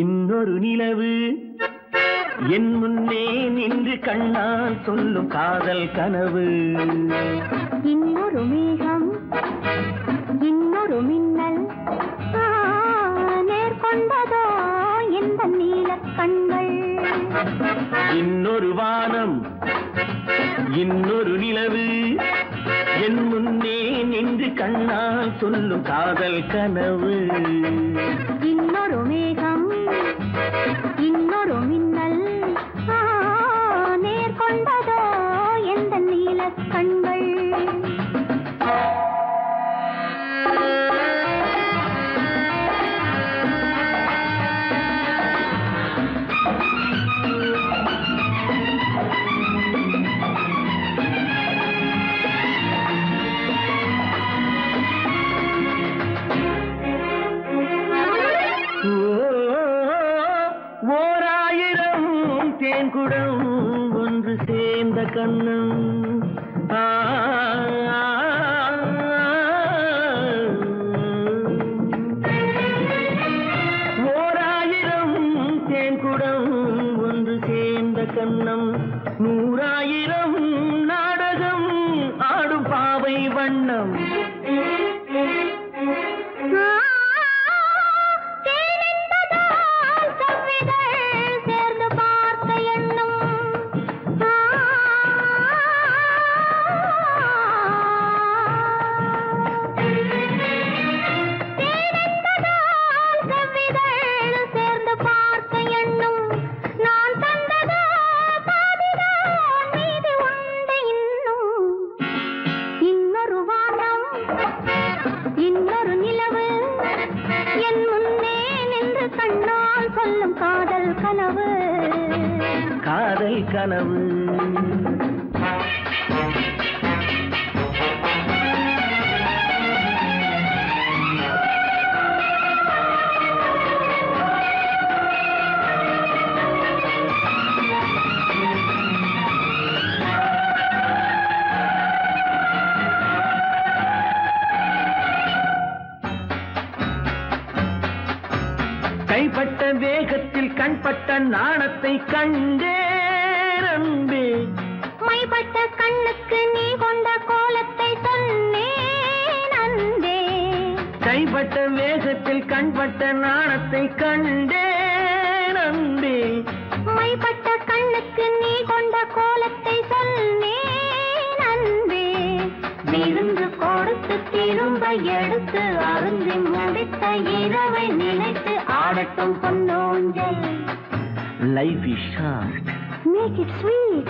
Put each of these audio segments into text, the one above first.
இன்னொரு நிலவு என் முன்னே நின்று கண்ணால் சொல்லும் காதல் கனவு. இன்னொரு மேகம் இன்னொரு மின்னல் நேர்கொண்டதோ எந்த நீல கண்கள். இன்னொரு வானம் இன்னொரு நிலவு என் முன்னே நின்று கண்ணால் சொல்லும் காதல் கனவு. இன்னொரு மேகம் இன்னொரு மின்னல் நேர்கொண்டதோ எந்த நீல கண்கள். தேன்குடம் ஒன்று சேர்ந்த கண்ணம் ஓராயிரம் தேன்குடம் ஒன்று சேர்ந்த கண்ணம் நூறாயிரம் நாடகம் ஆடும் பாவை வண்ணம். காதல் கனவு. கைப்பட்ட வேகத்தில் கண்பட்ட நாணத்தை கண்டேன் அன்பே. மைப்பட்ட கண்ணுக்கு நீ கொண்ட கோலத்தை சொன்னேன் அன்பே. கைப்பட்ட வேகத்தில் கண்பட்ட நாணத்தை கண்டேன் அன்பே. மைப்பட்ட கண்ணுக்கு நீ கொண்ட கோலத்தை சொன்னேன் அன்பே. விருந்து கொடுத்து திரும்ப எடுத்து அருந்தி முடித்த இரவை நினைத்து ஆடட்டும் பொன்னோஞ்சல். Life is short. Make it sweet.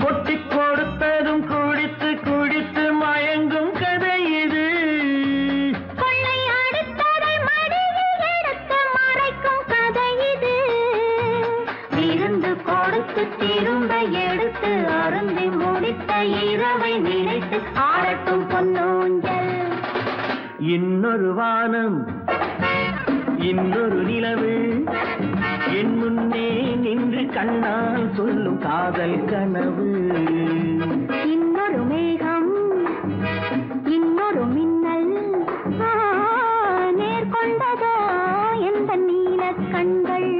கொட்டி கொடுத்ததும் குடித்து குடித்து மயங்கும் கதை இது. கொள்ளை அடுத்ததை மடியில் எடுத்து மறைக்கும் கதை இது. விருந்து கொடுத்து திரும்ப எடுத்து அருந்தி முடித்த இரவை நினைத்து ஆடட்டும் பொன்னோஞ்சல். இன்னொரு வானம் இன்னொரு நிலவு என் முன்னே நின்று கண்ணால் சொல்லும் காதல் கனவு. இன்னொரு மேகம் இன்னொரு மின்னல் நேர்கொண்டதோ எந்த நீல கண்கள்.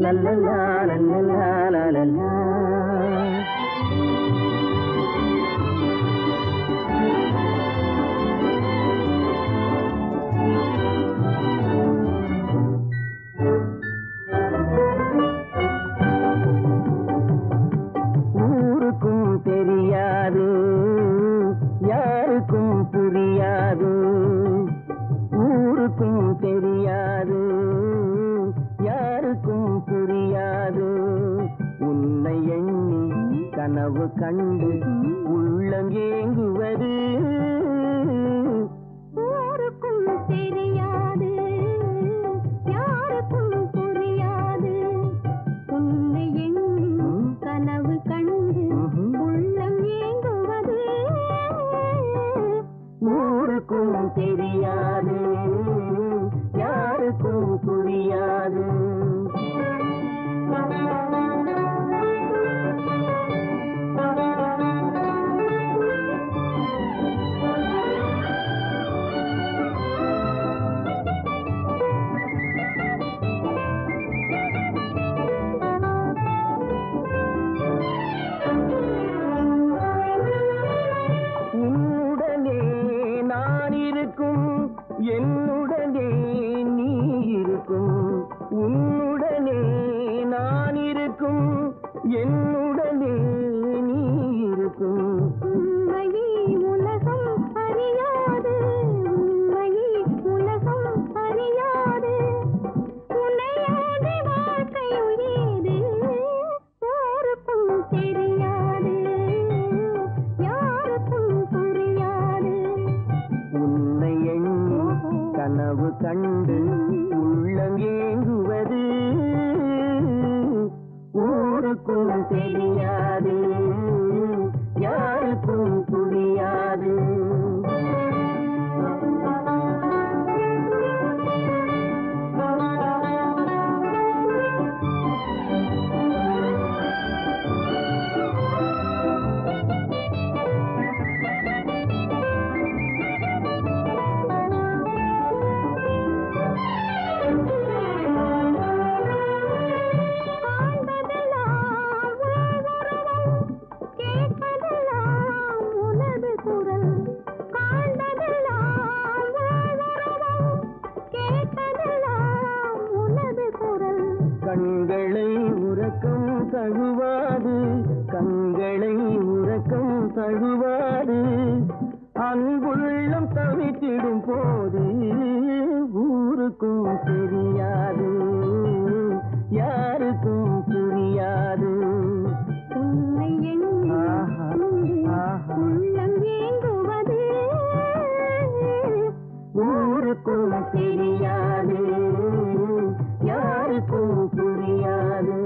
La la la la la la la la. ஊருக்கும் தெரியாது யாருக்கும் புரியாது. ஊருக்கும் தெரியாது யாருக்கும் புரியாது. உன்னை எண்ணி கனவு கண்டு உள்ளம் ஏங்குவது. ஊருக்கும் தெரியாது யாருக்கும் புரியாது. உன்னை எண்ணி கனவு கண்டு உள்ளம் ஏங்குவது. ஊருக்கும் யாருக்கும் தெரியாது, யாருக்கும் புரியாது. என்னுடனே நீ இருக்கும், உன்னுடனே நான் இருக்கும், என்னுடனே நீ இருக்கும். உண்மையே உலகம் அறியாது, உண்மையே உலகம் அறியாது, உன்னையாதி வாழ்க்கை ஏது யாருக்கும் தெரியாது, யாருக்கும் புரியாது. உன்னை எண்ணி கனவு கண்டு உள்ளம் ஏங்குவது ஊருக்கும் தெரியாது, யாருக்கும் புரியாது. கண்களை உறக்கம் தழுவாது, கண்களை உறக்கம் தழுவாது, அன்புள்ளம் தவித்திடும் போது ஊருக்கும் தெரியாது, யாருக்கும் புரியாது. உன்னை எண்ணி உள்ளம் ஏங்குவது ஊருக்கும் தெரியாது, யாருக்கும் புரியாது.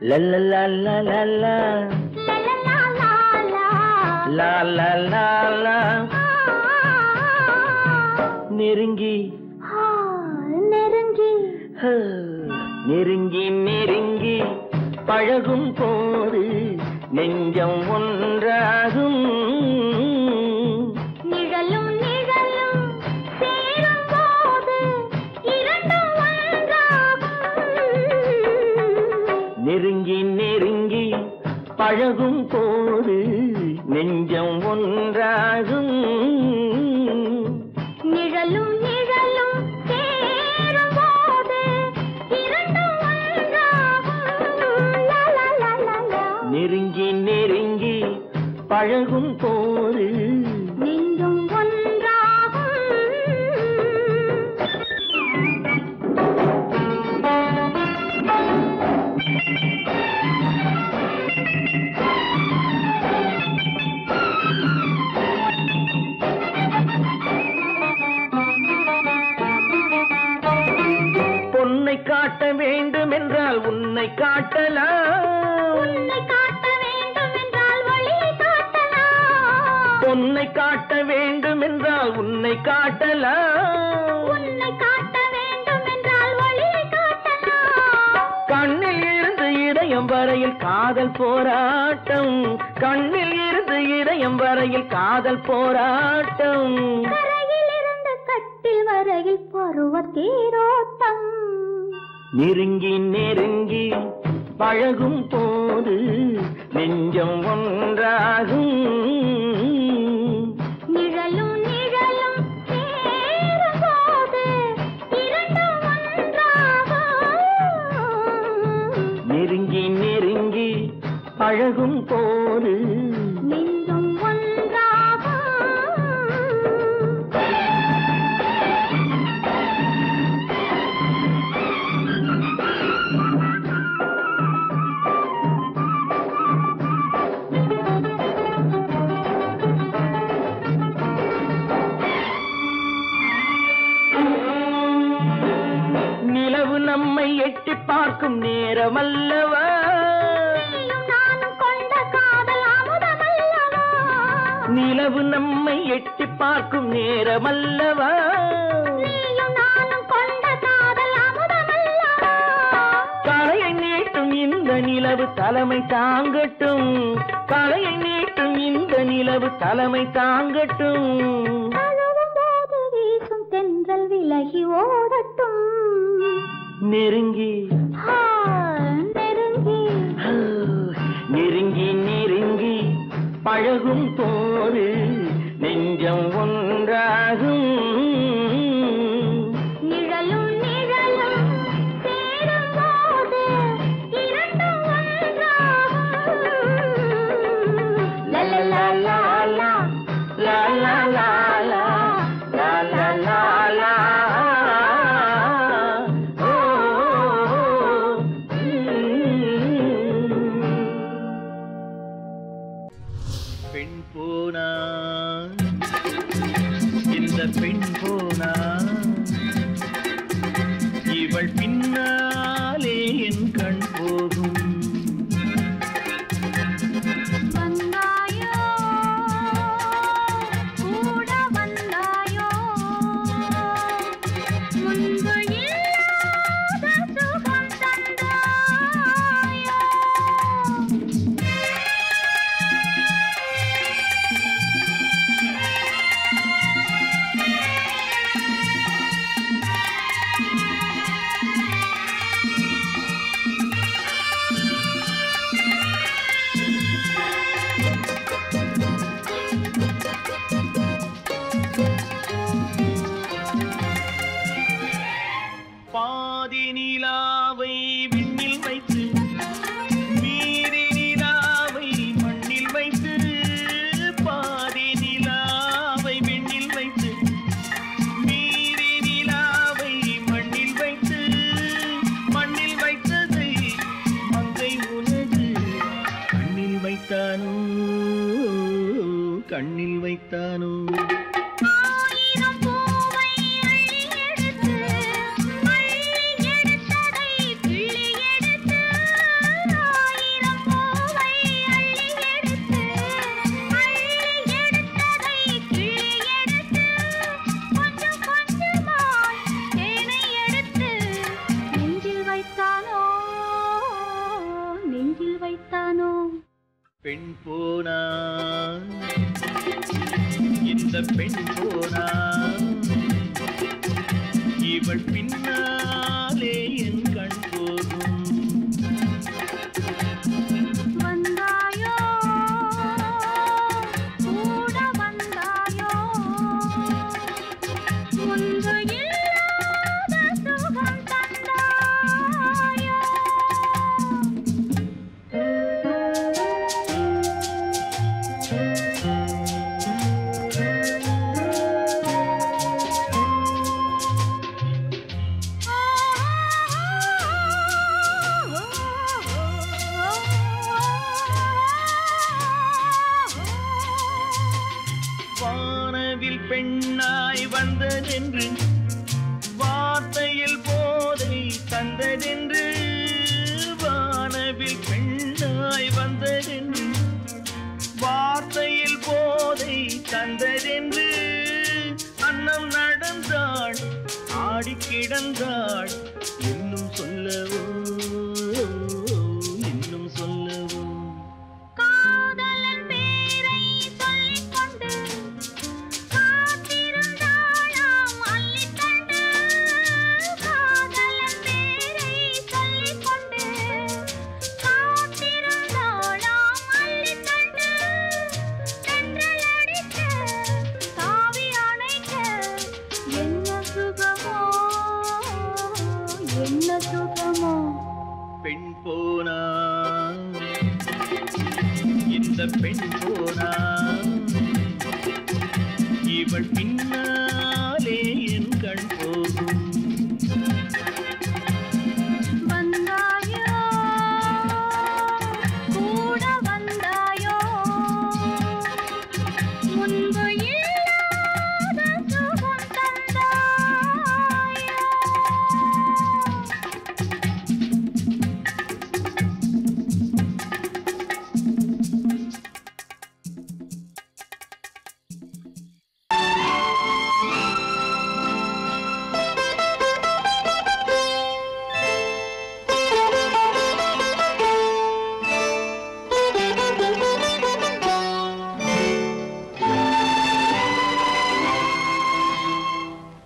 La la la la la la la la la la நெருங்கி நெருங்கி நெருங்கி நெருங்கி பழகும் போது நெஞ்சம் ஒன்றாகும், நிழலும் நிழலும் சேரும் போது இரண்டும் ஒன்றாகும். நெருங்கி நெருங்கி பழகும் போது நெஞ்சம் ஒன்றாகும், நிழலும் நிழலும் சேரும் போது இரண்டும் ஒன்றாகும். நெருங்கி நெருங்கி பழகும் போது நெஞ்சும் ஒன்றாகும். பொன்னை காட்ட வேண்டும் என்றால் உன்னை காட்டலாம், உன்னை காட்ட வேண்டும் என்றால் ஒளியை காட்டலாம், பொன்னை காட்ட வேண்டும் என்றால் உன்னை காட்டலாம், உன்னை காட்ட வேண்டும் என்றால் ஒளியை காட்டலாம். கண்ணில் இருந்து இதயம் வரையில் காதல் போராட்டம், கண்ணில் இருந்து இதயம் வரையில் காதல் போராட்டம், கரையில் இருந்து கட்டில் வரையில் பருவ தேரோட்டம். நெருங்கி நெருங்கி பழகும் போது நெஞ்சம் ஒன்றாகும். நிழலும் நிழலும் சேரும் போது இரண்டும் ஒன்றாகும். நெருங்கி நெருங்கி பழகும் போது நெஞ்சம் ஒன்றாகும். நிலவு நம்மை எட்டி பார்க்கும் நேரமல்லவா, நீயும் நானும் கொண்ட காதல் அமுதமல்லவா. நிலவு நம்மை எட்டி பார்க்கும் நேரமல்லவா, நீயும் நானும் கொண்ட காதல் அமுதமல்லவா. தலையை நீட்டும் இந்த நிலவு தலைமை தாங்கட்டும், தலையை நீட்டும் இந்த நிலவு தலைமை தாங்கட்டும். தழுவும் போது வீசும் தென்றல் விலகி ஓடட்டும். நெருங்கி நெருங்கி நெருங்கி நெருங்கி பழகும் போது நெஞ்சம் ஒன்றாகும். நிழலும் நிழலும் சேரும் போது இரண்டும் ஒன்றாகும். லலலா லாலா லா லா லா லா லா லா லா லா. பெண் போனா இந்த பெண் போனா இவள் பின்னாலே என் கண் போகும். வந்தாயோ கூட வந்தாயோ முன்பு இல்லாத சுகம் தந்தாயோ. பாதி நிலாவை விண்ணில் வைத்து மீதி நிலாவை மண்ணில் வைத்து, பாதி நிலாவை விண்ணில் வைத்து மீதி நிலாவை மண்ணில் வைத்து, மண்ணில் வைத்ததை மங்கை உனது கண்ணில் வைத்தானோ, கண்ணில் வைத்தானோ. ஆயிரம் பூவை அள்ளி எடுத்து அள்ளி எடுத்ததை கிள்ளி எடுத்து. ஆயிரம் பூவை அள்ளி எடுத்து அள்ளி எடுத்ததை கிள்ளி எடுத்து. கொஞ்சம் கொஞ்சமாய் தேனை எடுத்து நெஞ்சில் வைத்தானோ, நெஞ்சில் வைத்தானோ. பெண் போனா இந்த பெண் போனா இவள் பின்னாலே என் கண் போகும். வந்தாயோ கூட வந்தாயோ முன்பு இல்லாத சுகம் தந்தாயோ. வானவில் பெண்ணாய் வந்ததென்று வார்த்தையில் போதை தந்ததென்று, வானவில் பெண்ணாய் வந்ததென்று வார்த்தையில் போதை தந்ததென்று. அன்னம் நடந்தாள் ஆடி கிடந்தாள் இன்னும் சொல்லவோ, இன்னும் சொல்லவோ. காதலன் பேரை சொல்லிக் கொண்டு காத்திருந்தாளாம் அள்ளித்தண்டு. காதலன் பேரை சொல்லிக் கொண்டு இந்த பெண் போனா இவள் பின்னாலே என் கண் போகும். வந்தாயோ கூட வந்தாயோ முன்பு இல்லாத சுகம் தந்தாயோ.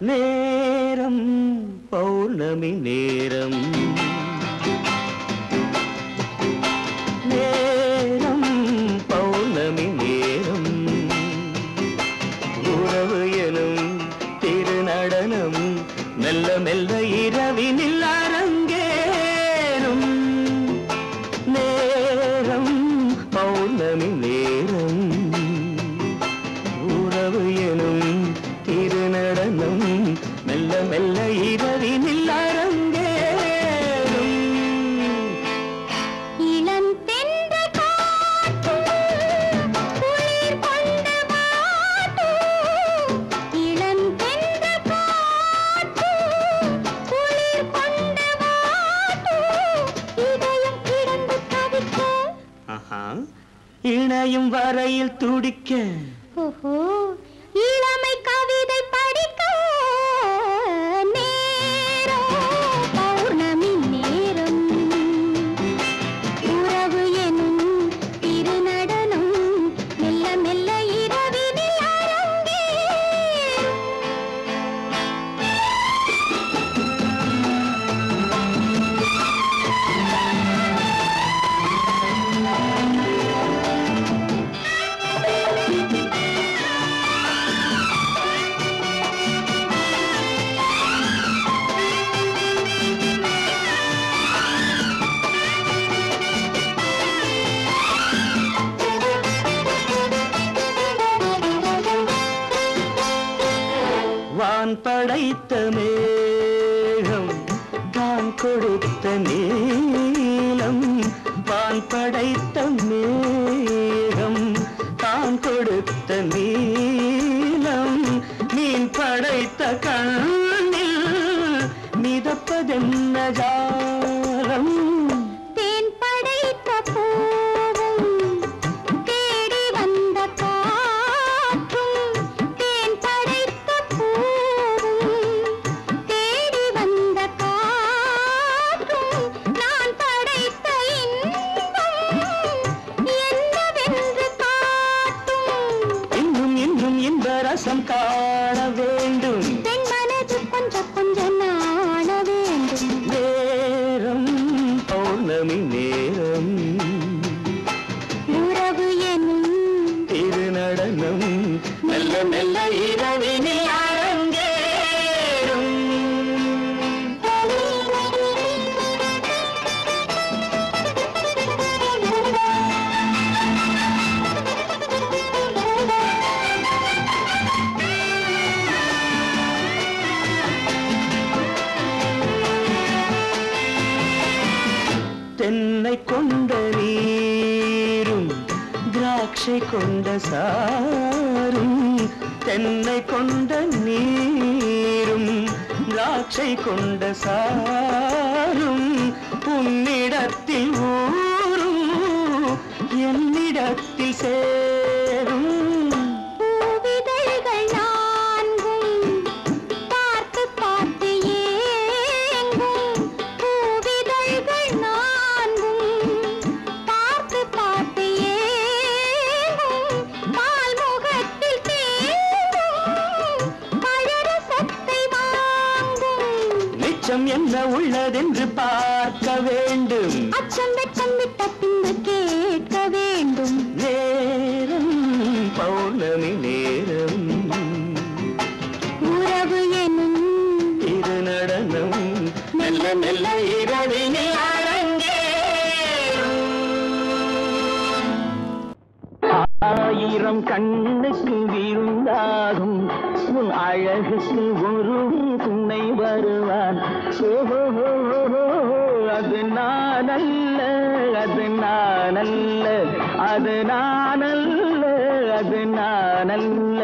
நேரம் பௌர்ணமி நேரம், நேரம் பௌர்ணமி நேரம், உறவு எனும் திருநடனம் மெல்ல மெல்ல இரவினில் அரங்கேறும். நேரம் பௌர்ணமி நேரம், உறவு எனும் திருநடனம் மெல்ல மெல்ல இரவினில் அரங்கேறும். இளம் தென்றல் காற்றும் குளிர் கொண்டு வாட்டும். இளம் தென்றல் காற்றும் குளிர் கொண்டு வாட்டும். இதயம் கிடந்து தவிக்க, இணையும் வரையில் துடிக்க, ஓஹோ இளமை கவிதை படிக்க. நேரம் பௌர்ணமி நேரம், உறவு எனும் திருநடனம் மெல்ல மெல்ல இரவினில் அரங்கேறும். வான் படைத்த மேகம் தான் கொடுத்த நீலம். வான் படைத்த மேகம் தான் கொடுத்த நீலம். மீன் படைத்த கண்ணில் மிதப்பதென்ன ஜாலம். தேன் படைத்த பூவும் தேடி வந்த காற்றும். தேன் படைத்த பூவும் தேடி வந்த காற்றும். நான் படைத்த இன்பம் என்னவென்று காட்டும். இன்னும் இன்னும் இன்ப ரசம் காண வேண்டும். பெண் மனது கொஞ்சம் கொஞ்சம் நாண வேண்டும். நேரம் பௌர்ணமி நேரம், உறவு எனும் திருநடனம் மெல்ல மெல்ல இரவினில் அரங்கேறும். தென்னை கொண்ட நீரும் திராட்சை கொண்ட சாரும். தென்னை கொண்ட நீரும் திராட்சை கொண்ட சாரும். உன்னிடத்தில் ஊரும் என்னிடத்தில் சேரும். பூவிதழ்கள் நான்கும் பார்த்து பார்த்து ஏங்கும். பூவிதழ்கள் நான்கும் பார்த்து பார்த்து ஏங்கும். பால்முகத்தில் தேங்கும் பழரசத்தை வாங்கும். மிச்சம் என்ன உள்ளதென்று பார்க்க வேண்டும். அச்சம் வெச்சம் விட்ட பின்பு கேட்க வேண்டும். நேரம் பௌர்ணமி நேரம், உறவு எனும் திருநடனம் மெல்ல மெல்ல இரவினில் அரங்கேறும். ஆயிரம் கண்ணுக்கு விருந்தாகும் உன் அழகுக்கு ஒரு துணை வருவான். அது நான் அல்ல, அது நான் அல்ல, அது நான் அல்ல, அது நான் அல்ல.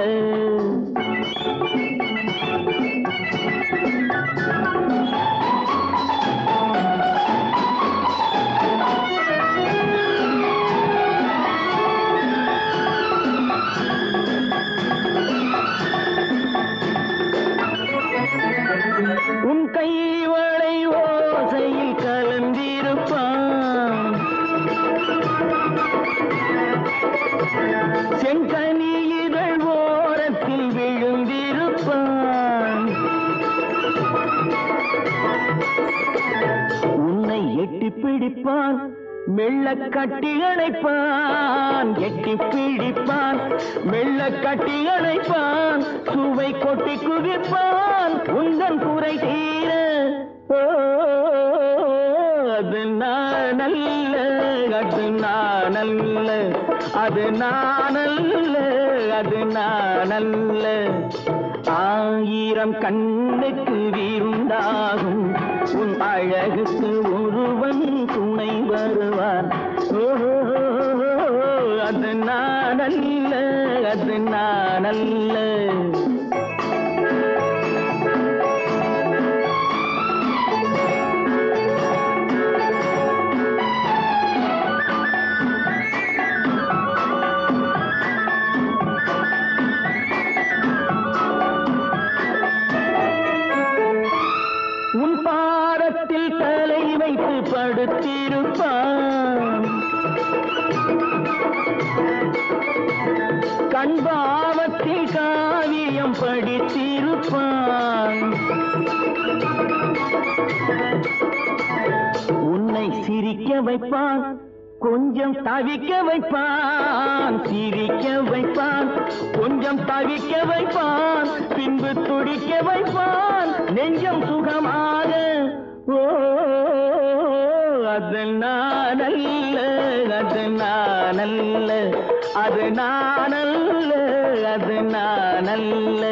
உன் கைவளை ஓசையில் கலந்திருப்பான், செங்கனியிதழ் ஓரத்தில் விழுந்திருப்பான். உன்னை எட்டி பிடிப்பான், மெல்ல கட்டி அணைப்பான், எட்டி பிடிப்பான், மெல்ல கட்டி அணைப்பான், சுவை கொட்டி குவிப்பான் உந்தன் குறை தீர. அது நான் அல்ல, அது நான் அல்ல, அது நான் அல்ல, அது நான் அல்ல. ஆயிரம் கண்ணுக்கு விருந்தாகும் உன் அழகுக்கு ஒருவன் துணை வருவான். அது நான் அல்ல, அது நான் அல்ல. உன் பாதத்தில் தலை வைத்து படுத்திருப்பான், கண்பாவத்தில் காவியம் படித்திருப்பான். உன்னை சிரிக்க வைப்பான், கொஞ்சம் தவிக்க வைப்பான், சிரிக்க வைப்பான், கொஞ்சம் தவிக்க வைப்பான், பின்பு துடிக்க வைப்பான் நெஞ்சம் சுகமாக. அது நான் அல்ல, அது நான் அல்ல, அது நான் அல்ல, அது நான் அல்ல.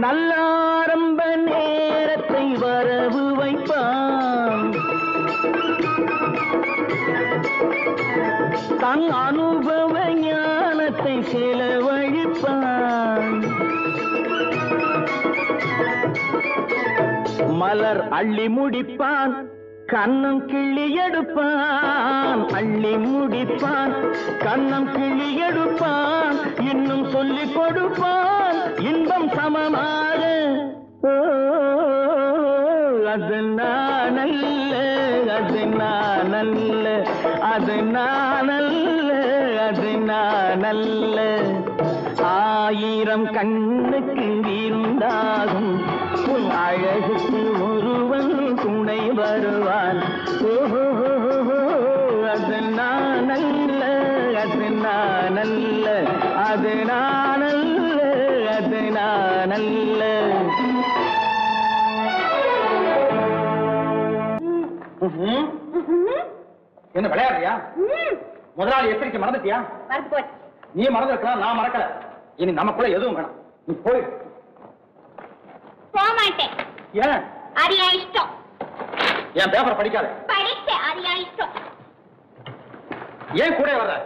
நல்ல ஆரம்ப நேரத்தை வரவு வைப்பான், தன் அனுபவ ஞானத்தை செலவழிப்பான். மலர் அள்ளி முடிப்பான், கண்ணம் கிள்ளி எடுப்பான், அள்ளி முடிப்பான், கண்ணம் கிள்ளி எடுப்பான், இன்னும் சொல்லிக் கொடுப்பான் இன்பம் சமமாக. அது நான் அல்ல, அது நான் அல்ல, அது நான் அல்ல, அது நான் அல்ல. ஆயிரம் கண்ணுக்கு விருந்தாகும் உன் அழகுக்கு ஒருவன் துணை வருவான். அது நான் அல்ல, அது நான் அல்ல, அது நான் அல்ல, அது நான் அல்ல. என்ன விளையாடுறியா? முதலாளி எச்சரிக்கை மறந்துட்டியா? நீ மறந்துருக்கலாம், நான் மறக்கல. இனி நமக்குள்ள எதுவும் வேணாம், நீ போய். போக மாட்டேன். ஏன்? அது என் இஷ்டம். என் பேப்பர் படிக்காத. படிச்சேன், அது என் இஷ்டம். ஏன் கூட வர்ற?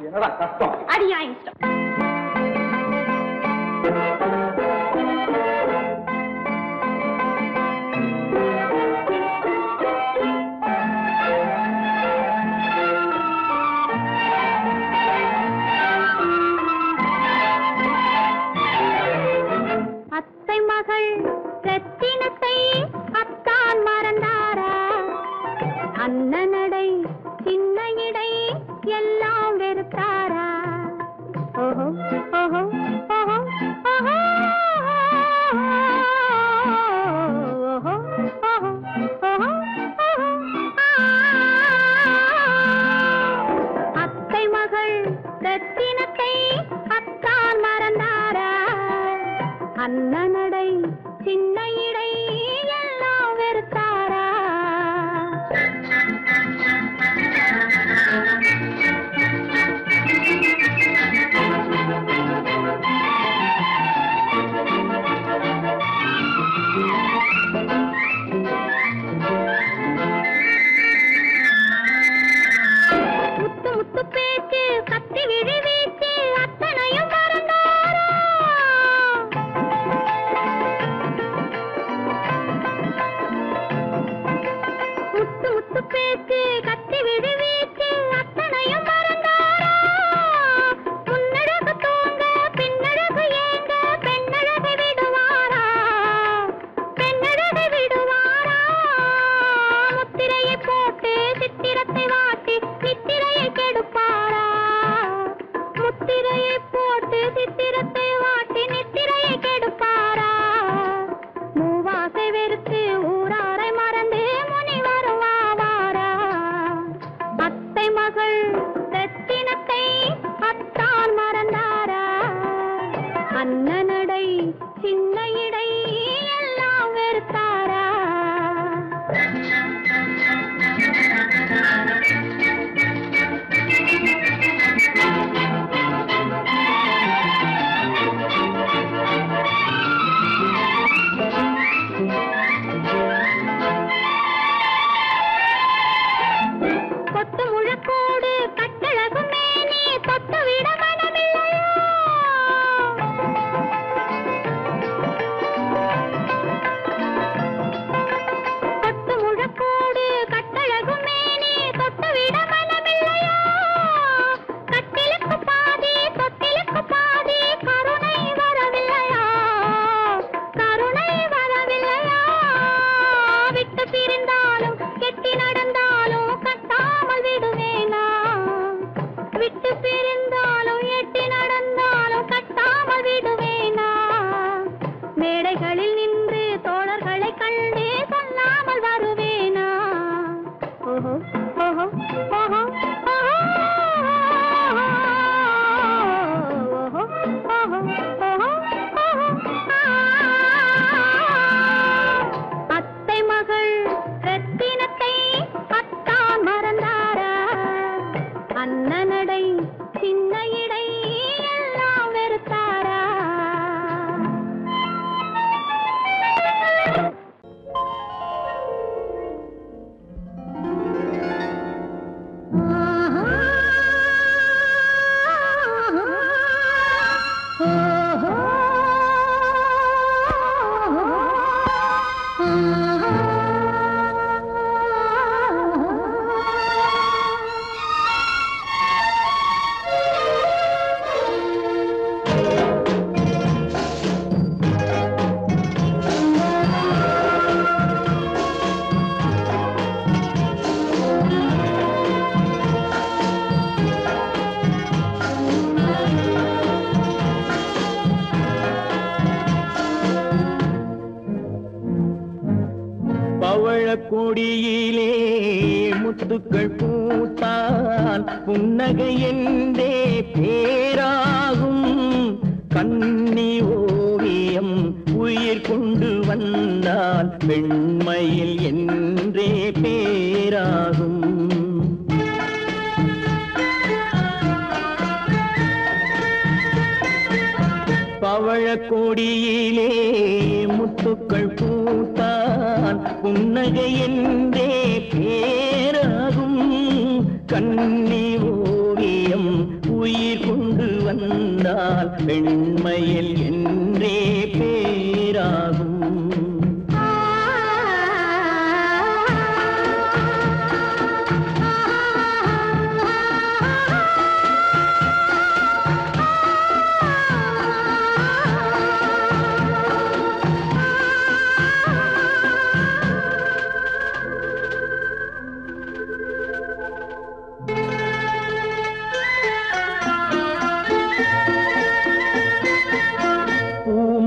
என்னடா கஷ்டம்? அது என் இஷ்டம். அத்தை மகள் ரத்தினத்தை அத்தான் மறந்தாரா? அண்ணனடை சின்ன இடை எல்லாம் வெறுத்தாரா? ஓஹோ ஓஹோ ஓஹோ ஓஹோ ஓஹோ ஓஹோ ஓஹோ சித்திரத்தை வாட்டி நித்திரையை கெடுப்பாரா முத்திரையை போட்டு சித்திரத்தை வாட்டி நித்திரையை கெடுப்பாரா மூவாசை வெறுத்து ஊராரை மறந்து முனி வருவாரா அத்தை மகள் ரத்தினத்தை அத்தான் மறந்தாரா அண்ணனடை சின்ன இடை எல்லாம் வெறுத்தாரா கொத்து முழக்கோடு கட்டழகும் மேனி தொட்டு விட மனமில்லையோ கொத்து முழக்கோடு கட்டழகும் மேனி தொட்டு விட மனமில்லையோ கட்டிலுக்கு பாதி தொட்டிலுக்கு பாதி கருணை வரவில்லையா கருணை வரவில்லையா விட்டு பிரிந்தாலும் கெட்டி நடந்தாலும் கட்டாமல் விடுவேனா விட்டு பிரிந்தாலும் எட்டி நடந்தாலும் கட்டாமல் விடுவேனா மேடைகளில் நின்று தோழர்களை கண்டு சொல்லாமல் வருவேனா ஓஹோ ஓஹோ ஓஹோ அத்தை மகள் ரத்தினத்தை அத்தான் மறந்தாரா அண்ணனடை சின்ன இடை எல்லாம் வெறுத்தாரா கொடியிலே முத்துக்கள் பூத்தால் புன்னகை என்றே பேராகும் கண்ணி ஓவியம் உயிர் கொண்டு வந்தால் பெண்மையில் என்றே பேராகும் பவழக்கொடியிலே முத்துக்கள் பூத்தான் புன்னகை என்றே பேராகும் கண்ணி ஓவியம் உயிர் கொண்டு வந்தால் பெண்மையில் என்றே பேராகும்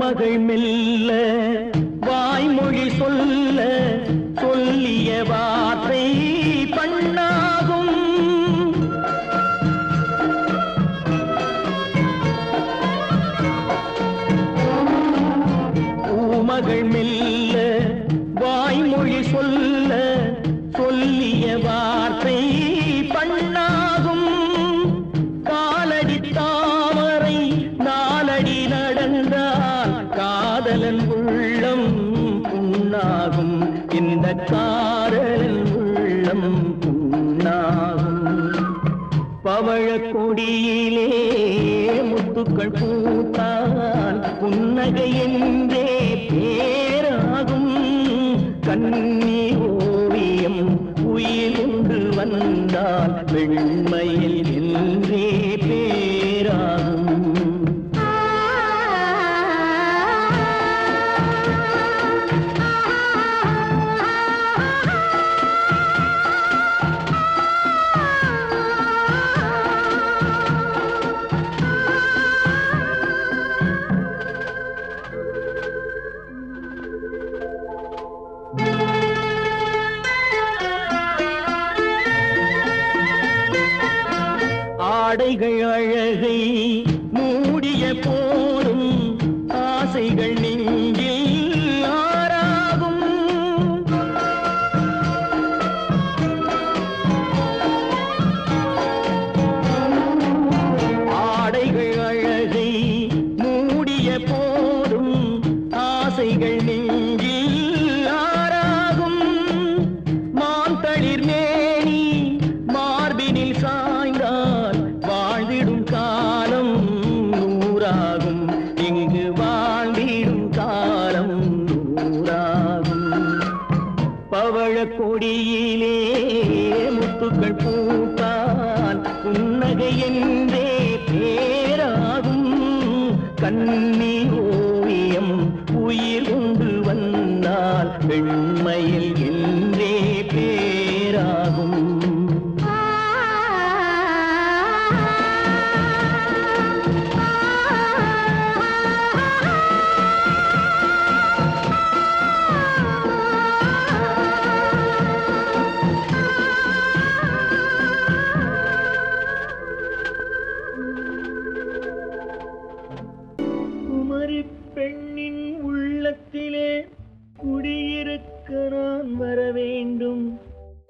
மகள் மெல்ல வாய்மொழி சொல்ல சொல்லிய வார்த்தை பண்ணாகும் பூமகள் மெல்ல வாய்மொழி சொல்ல சொல்லிய வார்த்தை பண்ணாகும் காலடி தாமரை நாலடி நடந்தால் காதலன் உள்ளம் புண்ணாகும் இந்த காதலன் உள்ளம் புண்ணாகும் பவழக்கொடியிலே முத்துக்கள் பூத்தால் புன்னகை என்றே பேராகும் கண்ணி ஓவியம் உயிர் கொண்டு வந்தால் வெண்மையில் என்றே பேராகும் ஆடைகள் அழகை மூடிய போதும் ஆசைகள் நெஞ்சில் ஆறாகும். ஆடைகள் அழகை மூடிய போதும் ஆசைகள் நெஞ்சில் ஆறாகும். மாந்தளிர் மேனி மார்பினில் சாய்ந்தால் வாழ்ந்திடும் காலம் நூறாகும். இங்கு வாழ்ந்திடும் காலம் நூறாகும். பவழ கொடியிலே முத்துக்கள் பூத்தால் புன்னகை என்றே பேராகும். கண்ணி ஓவியம் உயிர் கொண்டு வந்தால் பெண்மையில் என்றே பேராகும். குமரி பெண்ணின் உள்ளத்திலே குடியிருக்க நான் வர வேண்டும்.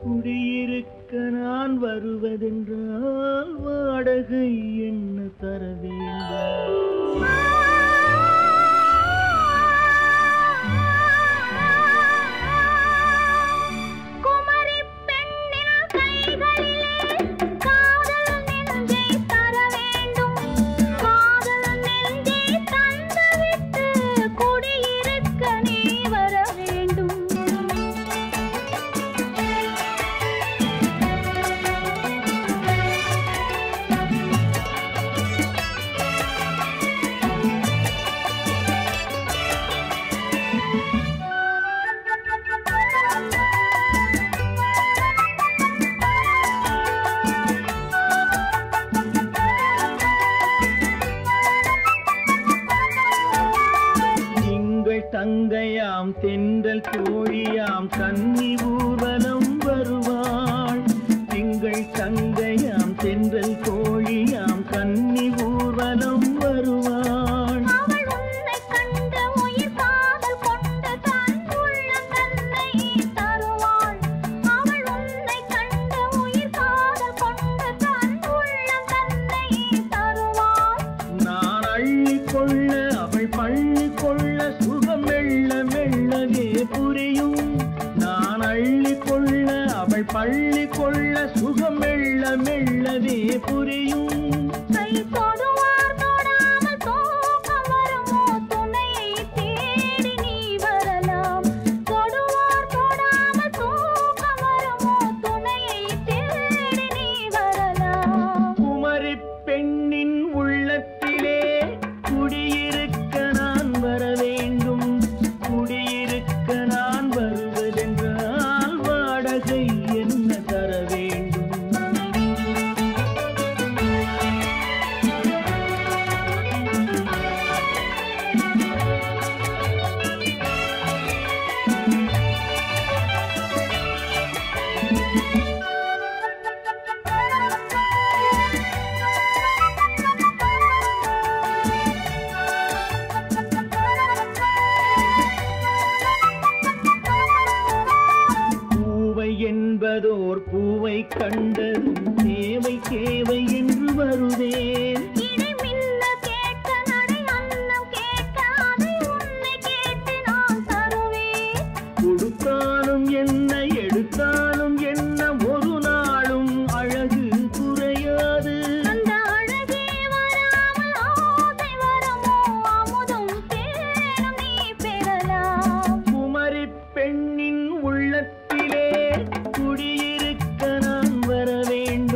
குடியிருக்க நான் வருவதென்றால் வாடகை என்ன தர வேண்டும்? குமரி பெண்ணின் கைகளிலே காதல் நெஞ்சை தர வேண்டும். காதல் நெஞ்சை தந்துவிட்டு குடியிருக்க நீ வர வேண்டும். திங்கள் தங்கையாம் தென்றல் தோழியாம் கன்னி ஊர்வலம் வருவாள். திங்கள் தங்கையாம் தென்றல் தோழியாம் கன்னி ஊர்வலம் வருவாள். அவள் உன்னை கண்ட உயிர் காதல் கொண்டு தன் உள்ளம் தன்னை தருவாள். அவள் உன்னை கண்ட உயிர் காதல் கொண்டு தன் உள்ளம் தன்னை தருவாள். நான் அள்ளிக்கொள்ள அவள் பள்ளிக்கொள்ள சுகம் மெல்ல மெல்லவே புரியும். நான் அள்ளிக்கொள்ள அவள் பள்ளிக்கொள்ள சுகம் மெல்ல மெல்லவே புரியும். கை தொடுவார் தொடாமல் தூக்கம் வருமோ? துணையை தேடி நீ வரலாம். தொடுவார் தொடாமல் தூக்கம் வருமோ? துணையை தேடி நீ வரலாம். குமரி பெண்ணின் உள்ளத்திலே குடியிருக்க நான் வர வேண்டும். குடியிருக்க நான் வருவதென்றால் வாடகை என்ன தர வேண்டும்? பூவை என்பதோர் பூவை கண்டதும் தேவை தேவை என்று வருவேன். இடை மின்ன கேட்க நடை அன்னம் கேட்க அதை உன்னை கேட்டு நான் தருவேன். கொடுத்தாலும் என்ன எடுத்தாலும் என்ன ஒரு நாளும் அழகு குறையாது. அந்த அழகே வராமல் ஆசை வருமோ? அமுதும் தேனும் நீ பெறலாம். குமரி பெண்ணின் உள்ளத்திலே குடியிருக்க நான் வர வேண்டும்.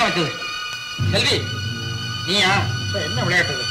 பழக்கம் வச்சது. செல்வி, நீயா? என்ன விளையாட்டு?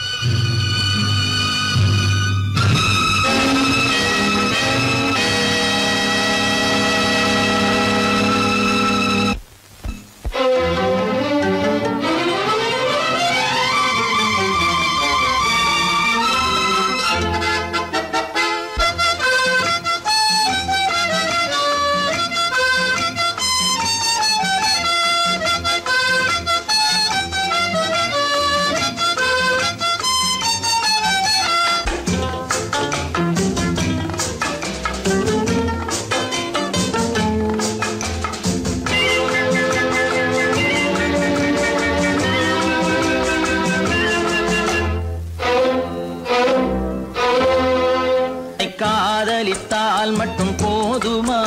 காதலித்தால் மட்டும் போதுமா?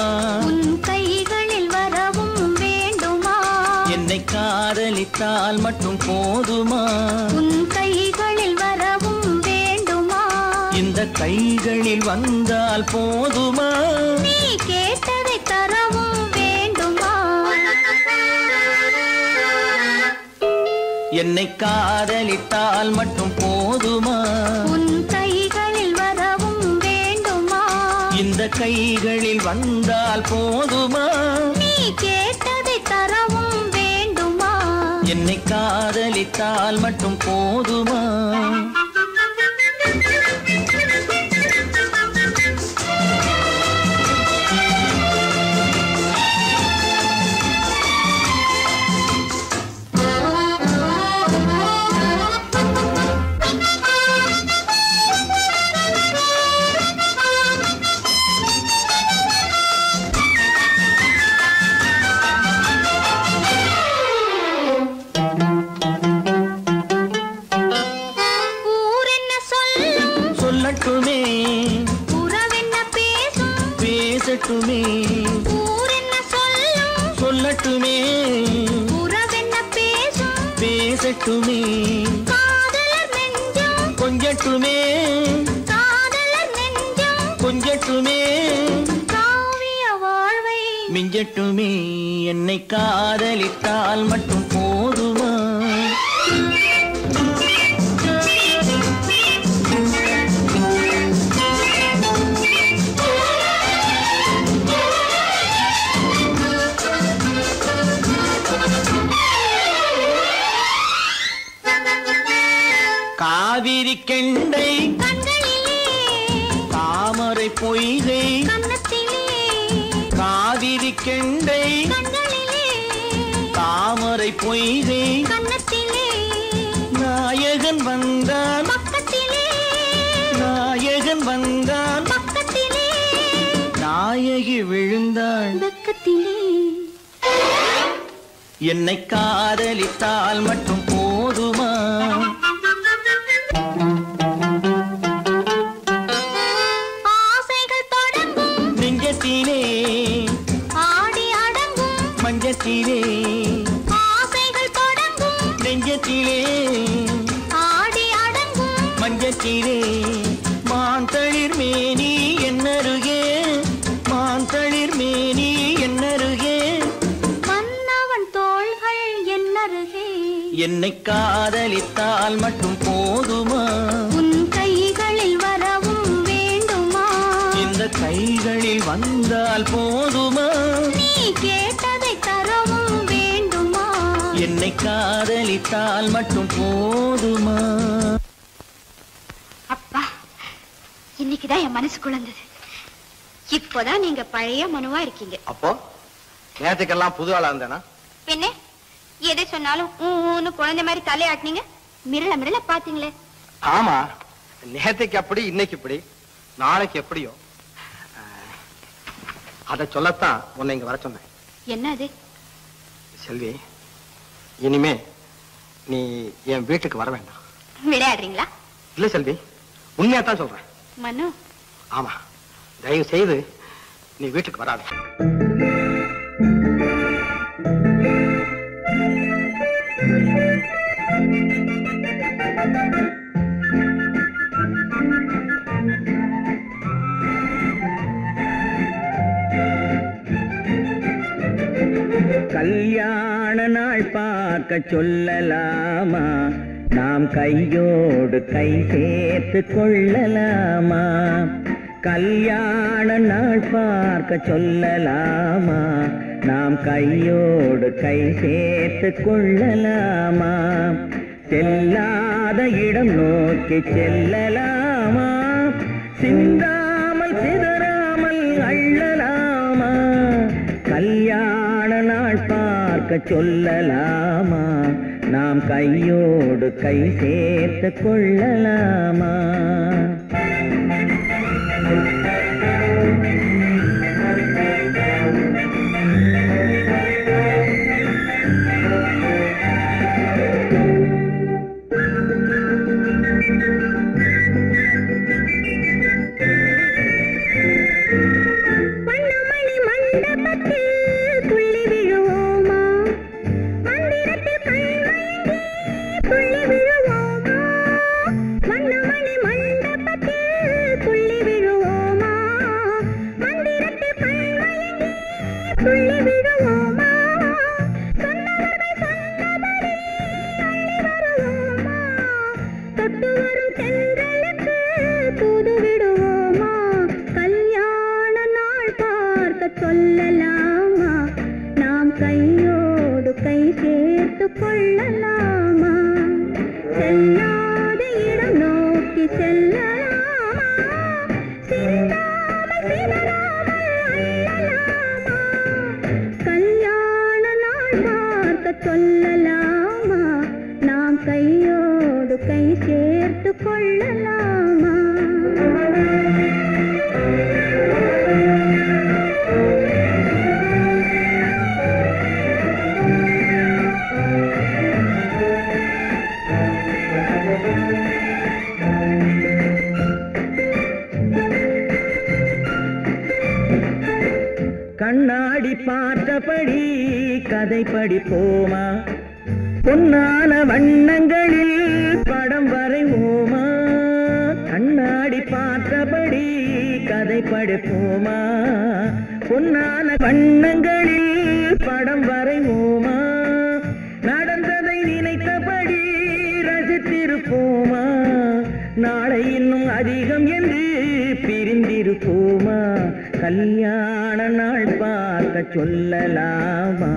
உன் கைகளில் வரவும் வேண்டுமா? என்னை காதலித்தால் மட்டும் போதுமா? உன் கைகளில் வரவும் வேண்டுமா? இந்த கைகளில் வந்தால் போதுமா? நீ கேட்டதை தரவும் வேண்டுமா? என்னை காதலித்தால் மட்டும் போதுமா? உன் கைகளில் வரவும் வேண்டுமா? இந்த கைகளில் வந்தால் போதுமா? நீ கேட்டதை தரவும் வேண்டுமா? என்னை காதலித்தால் மட்டும் போதுமா? சொல்லட்டுமே, உறவென்ன பேசும் பேசட்டுமே. ஊரென்ன சொல்லும் சொல்லட்டுமே, உறவென்ன பேசும் பேசட்டுமே. காதலர் நெஞ்சம் கொஞ்சட்டுமே, காதலர் நெஞ்சம் கொஞ்சட்டுமே. காவிய வாழ்வை மிஞ்சட்டுமே. என்னை காதலித்தால் மட்டும் போதுமா? காவிரி கெண்டை கண்களிலே தாமரை பொய்கை கன்னத்திலே காவிரி கெண்டை கண்களிலே தாமரை பொய்கை கன்னத்திலே நாயகன் வந்தான் பக்கத்திலே நாயகன் வந்தான் பக்கத்திலே நாயகி விழுந்தாள் பக்கத்திலே. என்னை காதலித்தால் மட்டும் போதுமா? ஆசைகள் தொடங்கும் நெஞ்சத்திலே ஆடி அடங்கும் மஞ்சத்திலே ஆசைகள் தொடங்கும் நெஞ்சத்திலே ஆடி அடங்கும் மஞ்சத்திலே மாந்தளிர் மேனி என்னருகே மாந்தளிர் மேனி என்னருகே மன்னவன் தோள்கள் என்னருகே. என்னை காதலித்தால் மட்டும் போதுமா? உன் கைகளில் வரவும் வேண்டுமா? இந்த கைகளில் வந்தால் போதுமா? நீ கேட்டதை தரவும் வேண்டுமா? என்னை காதலித்தால் மட்டும் போதுமா? அப்பா, இன்னைக்குதான் என் மனசு குழந்தது. இப்போதான் நீங்க பழைய மனுவா இருக்கீங்க. அப்போ நேரத்துக்கெல்லாம் புது ஆளா இருந்தேனா? பின்ன எதை சொன்னாலும் ஊன்னு குழந்தை மாதிரி தலையாட்டினீங்க. மிரள மிரள பாத்தீங்களே. ஆமா, நேரத்துக்கு அப்படி, இன்னைக்கு இப்படி, நாளைக்கு எப்படியோ. அதை சொல்லத்தான் உன்னை இங்க வர சொன்னேன். என்ன அது? செல்வி, இனிமே நீ என் வீட்டுக்கு வர வேண்டாம். விளையாடுறீங்களா? இல்ல செல்வி, உண்மையாத்தான் சொல்றேன். மனு, ஆமா, தயவு செய்து நீ வீட்டுக்கு வராத. கல்யாண நாள் பார்த்து பார்க்க சொல்லலாமா நாம் கையோடு கை சேர்த்து கொள்ளலாமா கல்யாண நாள் பார்க்க சொல்லலாமா நாம் கையோடு கை சேர்த்து கொள்ளலாமா செல்லாத இடம் நோக்கி செல்லலாமா சிந்தாமல் சிதறாமல் அள்ளலாமா கல்யாண நாள் பார்க்க சொல்லலாமா நாம் கையோடு கை சேர்த்து கொள்ளலாமா சொல்லலாமா நாம் கையோடு கை சேர்த்து கொள்ளலாமா செல்லாத இடம் நோக்கி செல்லலாமா சிந்தாமல் சிதறாமல் அள்ளலாமா கல்யாண நாள் பார்க்க சொல்லலாமா நாம் கையோடு கை சேர்த்து கொள்ளலாமா கண்ணாடி பார்த்தபடி கதை படிப்போமா பொன்னான வண்ணங்களில் படம் வரைவோமா கண்ணாடி பார்த்தபடி கதை படிப்போமா பொன்னான வண்ணங்களில் படம் வரைவோமா நடந்ததை நினைத்தபடி ரசித்திருப்போமா நாளை இன்னும் அதிகம் என்று பிரிந்திருப்போமா கல்யாண நாள் பார்க்க சொல்லலாமா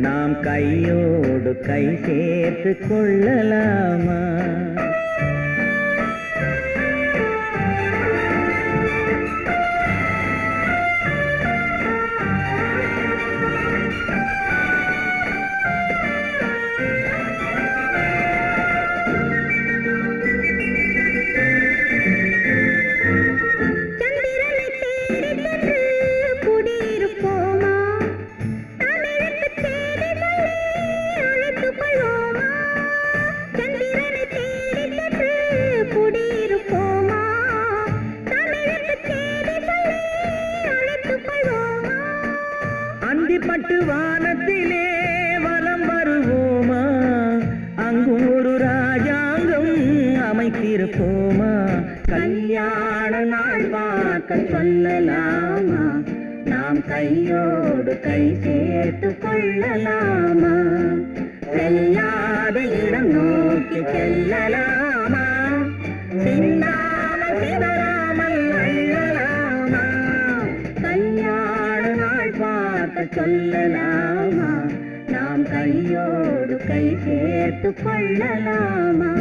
நாம் கையோடு கை சேர்த்து கொள்ளலாமா பட்டு வானத்திலே வலம் வருவோமா அங்கு ஒரு ராஜாங்கம் அமைத்திருப்போமா கல்யாண நாள் பார்க்க சொல்லலாமா நாம் கையோடு கை சேர்த்து கொள்ளலாமா செல்லாத இடம் நோக்கி செல்லலாமா சிந்தாமல் சிதறாமல் அள்ளலாமா கல்யாண நாள் பார்க்க சொல்லலாமா நாம் கையோடு கை சேர்த்து கொள்ளலாமா